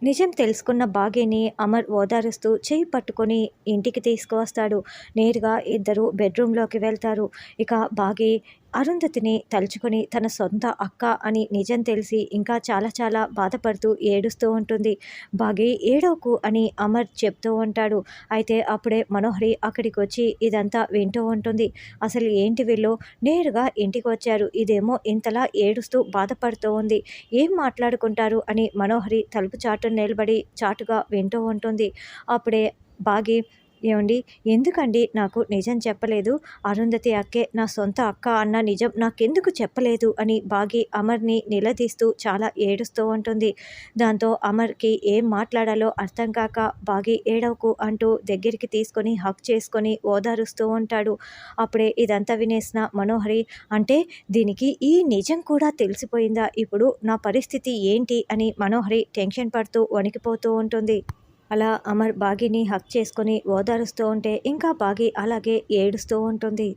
నిజం తెలుసుకున్న బాగీని అమర్ ఓదారుస్తూ చెయ్యి పట్టుకొని ఇంటికి తీసుకువస్తాడు. నేరుగా ఇద్దరు బెడ్రూమ్లోకి వెళ్తారు. ఇక బాగీ అరుంధతిని తలుచుకొని తన సొంత అక్క అని నిజం తెలిసి ఇంకా చాలా చాలా బాధపడుతూ ఏడుస్తూ ఉంటుంది. బాగీ ఏడవకు అని అమర్ చెప్తూ ఉంటాడు. అయితే అప్పుడే మనోహరి అక్కడికి వచ్చి ఇదంతా వింటూ ఉంటుంది. అసలు ఏంటి వీళ్ళు నేరుగా ఇంటికి వచ్చారు, ఇదేమో ఇంతలా ఏడుస్తూ బాధపడుతూ ఉంది, ఏం మాట్లాడుకుంటారు అని మనోహరి తలుపు చాటున నిలబడి చాటుగా వింటూ ఉంటుంది. అప్పుడే బాగి, ఏమండి, ఎందుకండి నాకు నిజం చెప్పలేదు? అరుంధతి అక్కే నా సొంత అక్క అన్న నిజం నాకెందుకు చెప్పలేదు అని బాగి అమర్ని నిలదీస్తూ చాలా ఏడుస్తూ ఉంటుంది. దాంతో అమర్కి ఏం మాట్లాడాలో అర్థం కాక బాగి ఏడవకు అంటూ దగ్గరికి తీసుకొని హక్ చేసుకొని ఓదారుస్తూ ఉంటాడు. అప్పుడే ఇదంతా వినేసిన మనోహరి, అంటే దీనికి ఈ నిజం కూడా తెలిసిపోయిందా? ఇప్పుడు నా పరిస్థితి ఏంటి అని మనోహరి టెన్షన్ పడుతూ వణికిపోతూ ఉంటుంది. అలా అమర్ బాగీని హక్ చేసుకొని ఓదారుస్తూ ఉంటే ఇంకా బాగీ అలాగే ఏడుస్తూ ఉంటుంది.